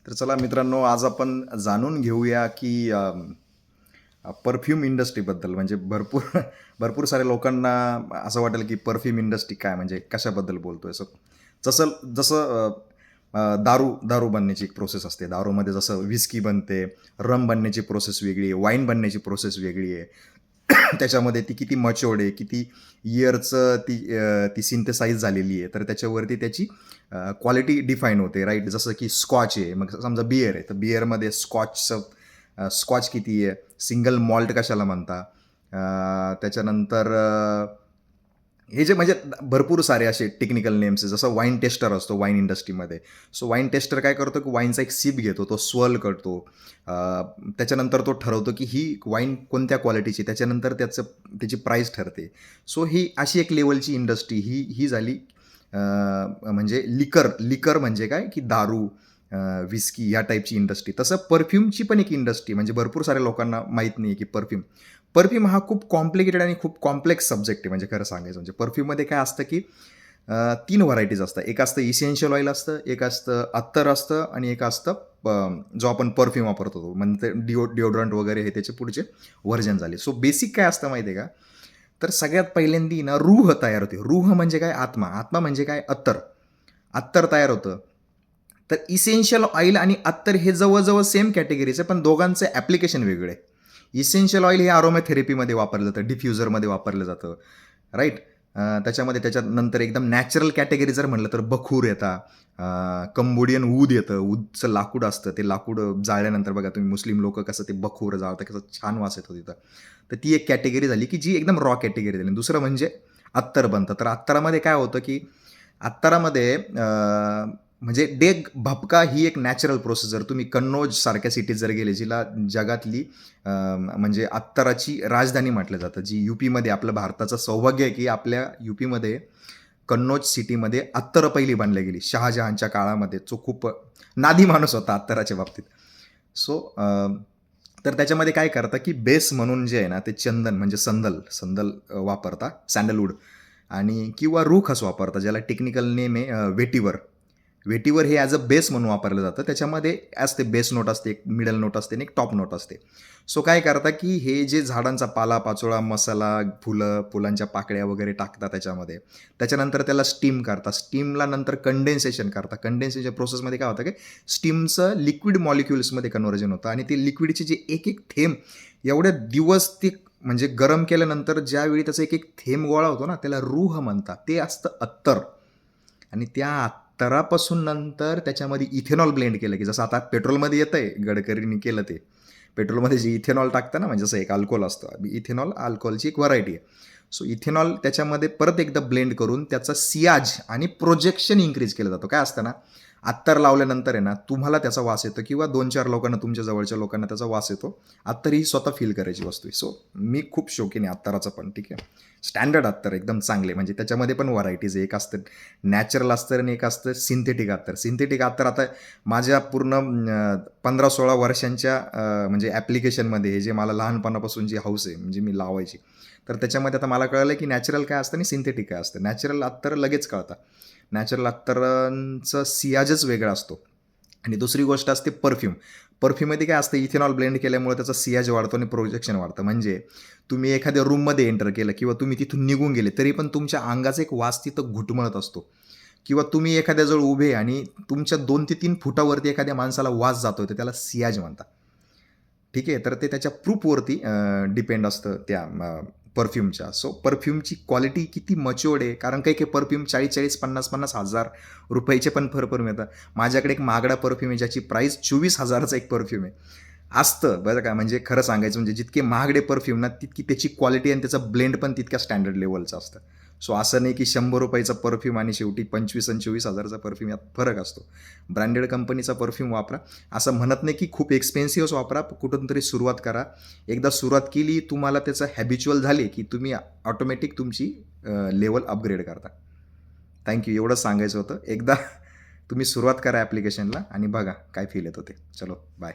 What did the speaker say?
तर चला मित्रांनो, आज आपण जाणून घेऊया की परफ्यूम इंडस्ट्रीबद्दल. म्हणजे भरपूर भरपूर साऱ्या लोकांना असं वाटेल की परफ्यूम इंडस्ट्री काय, म्हणजे कशाबद्दल बोलतोय असं. जसं जसं दारू दारू बनण्याची एक प्रोसेस असते. दारूमध्ये जसं व्हिस्की बनते, रम बनण्याची प्रोसेस वेगळी आहे, वाईन बनण्याची प्रोसेस वेगळी आहे. त्याच्यामध्ये ती किती मच्युअर्ड आहे, किती इयरचं ती सिंथेसाइज झालेली आहे, तर त्याच्यावरती त्याची क्वालिटी डिफाईन होते, राईट. जसं की स्कॉच आहे, मग समजा बियर आहे, तर बिअरमध्ये स्कॉच किती आहे, सिंगल मॉल्ट कशाला म्हणता. त्याच्यानंतर हे जे म्हणजे भरपूर सारे असे टेक्निकल नेम्स आहे. जसं वाईन टेस्टर असतो वाईन इंडस्ट्रीमध्ये. सो वाईन टेस्टर काय करतो की वाईनचा एक सिप घेतो, तो स्वर्ल करतो. त्याच्यानंतर तो ठरवतो की ही वाईन कोणत्या क्वालिटीची, त्याच्यानंतर त्याची प्राईस ठरते. सो ही अशी एक लेवलची इंडस्ट्री ही ही झाली. म्हणजे लिकर लिकर म्हणजे काय की दारू, विस्की या टाईपची इंडस्ट्री. तसं परफ्यूमची पण एक इंडस्ट्री, म्हणजे भरपूर साऱ्या लोकांना माहीत नाही की परफ्यूम परफ्यूम हा खूप कॉम्प्लिकेटेड आणि खूप कॉम्प्लेक्स सब्जेक्ट आहे. म्हणजे खरं सांगायचं म्हणजे परफ्यूममध्ये काय असतं की 3 व्हरायटीज असतात. एक असतं इसेन्शियल ऑइल असतं, एक असतं अत्तर असतं आणि एक असतं जो आपण परफ्यूम वापरतो तो. म्हणजे डिओड्रंट वगैरे हे त्याचे पुढचे व्हर्जन झाले. सो बेसिक काय असतं माहिती आहे का? तर सगळ्यात पहिल्यांदी ना रूह तयार होते. रूह म्हणजे काय? आत्मा. आत्मा म्हणजे काय? अत्तर. अत्तर तयार होतं. तर इसेन्शियल ऑइल आणि अत्तर हे जवळ-जवळ सेम कॅटेगरीचे, पण दोघांचे ॲप्लिकेशन वेगळे आहे. इसेन्शियल ऑइल हे अरोमा थेरपीमध्ये वापरलं जातं, डिफ्युजरमध्ये वापरलं जातं, राईट. त्याच्यामध्ये त्याच्यानंतर एकदम नॅचरल कॅटेगरी जर म्हटलं तर बखूर येतात, कंबोडियन ऊद येतं. ऊदचं लाकूड असतं, ते लाकूड जाळल्यानंतर बघा तुम्ही मुस्लिम लोकं कसं ते बखूर जाळतात, कसं छान वास येतो तिथं. तर ती एक कॅटेगरी झाली की जी एकदम रॉ कॅटेगरी झाली. दुसरं म्हणजे अत्तर बनतं. तर अत्तरामध्ये काय होतं की अत्तरामध्ये म्हणजे डेग भपका ही एक नॅचरल प्रोसेस. जर तुम्ही कन्नौज सारख्या सिटीत जर गेले, जिला जगातली म्हणजे अत्तराची राजधानी म्हटलं जातं, जी यूपीमध्ये, आपलं भारताचं सौभाग्य आहे की आपल्या यूपीमध्ये कन्नौज सिटीमध्ये अत्तरं पहिली बांधली गेली शहाजहानच्या काळामध्ये. जो खूप नादी माणूस होता अत्तराच्या बाबतीत. सो तर त्याच्यामध्ये काय करतं की बेस म्हणून जे आहे ना, ते चंदन म्हणजे संदल संदल वापरता, सँडलवूड आणि किंवा रूखस वापरता, ज्याला टेक्निकल नेम आहे वेटिवर. वेटीवर हे ॲज अ बेस म्हणून वापरलं जातं. त्याच्यामध्ये असते बेस नोट असते, एक मिडल नोट असते आणि एक टॉप नोट असते. सो काय करता की हे जे झाडांचा पाला-पाचोळा, मसाला, फुलं, फुलांच्या पाकळ्या वगैरे टाकतात त्याच्यामध्ये. त्याच्यानंतर त्याला स्टीम करता. स्टीमला नंतर कंडेन्सेशन करता. कंडेन्सेशन प्रोसेसमध्ये काय होतं की स्टीमचं लिक्विड मॉलिक्युल्समध्ये कन्व्हर्जन होतं आणि ते लिक्विडचे जे एक-एक थेंब एवढे दिवस ते म्हणजे गरम केल्यानंतर ज्यावेळी त्याचा एक-एक थेंब गोळा होतो ना, त्याला रूह म्हणतात. ते असतं अत्तर. आणि त्या अत्तरापासून नंतर त्याच्यामध्ये इथेनॉल ब्लेंड केलं, की जसं आता पेट्रोलमध्ये येतंय, गडकरींनी केलं ते. पेट्रोलमध्ये जे इथेनॉल टाकतं ना, म्हणजे जसं एक अल्कोहोल असतं. इथेनॉल, अल्कोहोलची एक व्हरायटी आहे. सो इथेनॉल त्याच्यामध्ये परत एकदा ब्लेंड करून त्याचा सियाज आणि प्रोजेक्शन इन्क्रीज केलं जातं. काय असतं ना, अत्तर लावल्यानंतर आहे ना, तुम्हाला त्याचा वास येतो किंवा 2-4 लोकांना, तुमच्या जवळच्या लोकांना त्याचा वास येतो. अत्तर ही स्वतः फील करायची वस्तू आहे. सो मी खूप शौकीन आहे अत्तराचा पण, ठीक आहे. स्टँडर्ड अत्तर एकदम चांगले, म्हणजे त्याच्यामध्ये पण व्हरायटीज आहे. एक असतं नॅचरल अत्तर आणि एक असतं सिंथेटिक अत्तर. सिंथेटिक अत्तर आता माझ्या पूर्ण 15-16 वर्षांच्या म्हणजे ॲप्लिकेशनमध्ये, हे जे मला लहानपणापासून जी हौस आहे, म्हणजे मी लावायची. तर त्याच्यामध्ये आता मला कळलं की नॅचरल काय असतं आणि सिंथेटिक काय असतं. नॅचरल अत्तर लगेच कळतात. नॅचरल अत्तरांचा सियाजच वेगळा असतो. आणि दुसरी गोष्ट असते परफ्यूम. परफ्यूममध्ये काय असतं, इथेनॉल ब्लेंड केल्यामुळे त्याचा सियाज वाढतो आणि प्रोजेक्शन वाढतं. म्हणजे तुम्ही एखाद्या रूममध्ये एंटर केलं किंवा तुम्ही तिथून निघून गेले, तरी पण तुमच्या अंगाचा एक वास तिथं घुटमळत असतो. किंवा तुम्ही एखाद्याजवळ उभे आणि तुमच्या 2 ते 3 फुटावरती एखाद्या माणसाला वास जातोय, तर त्याला सियाज म्हणतात. ठीक आहे. तर ते त्याच्या प्रूफवरती डिपेंड असतं त्या परफ्यूमच्या. सो परफ्यूमची क्वालिटी किती मच्युअर्ड आहे. कारण काही काही परफ्यूम 40-40, 50-50 हजार रुपयाचे पण परफ्यूम येतात. माझ्याकडे एक महागडा परफ्यूम आहे, ज्याची प्राईस 24,000चा एक परफ्यूम आहे. असतं बरं का, म्हणजे खरं सांगायचं म्हणजे जितके महागडे परफ्यूम ना, तितकी त्याची क्वालिटी आणि त्याचं ब्लेंड पण तितक्या स्टँडर्ड लेव्हलचं असतं. सो असं नाही की ₹100 परफ्यूम आणि शेवटी 25 आणि 24,000चा परफ्यूम, यात फरक असतो. ब्रँडेड कंपनीचा परफ्यूम वापरा. असं म्हणत नाही की खूप एक्सपेन्सिव्हच वापरा, कुठून तरी सुरुवात करा. एकदा सुरुवात केली, तुम्हाला त्याचं हॅबिच्युअल झाले की तुम्ही ऑटोमॅटिक तुमची लेव्हल अपग्रेड करता. थँक यू, एवढंच सांगायचं होतं. एकदा तुम्ही सुरुवात करा ॲप्लिकेशनला आणि बघा काय फील येतं ते. चलो बाय.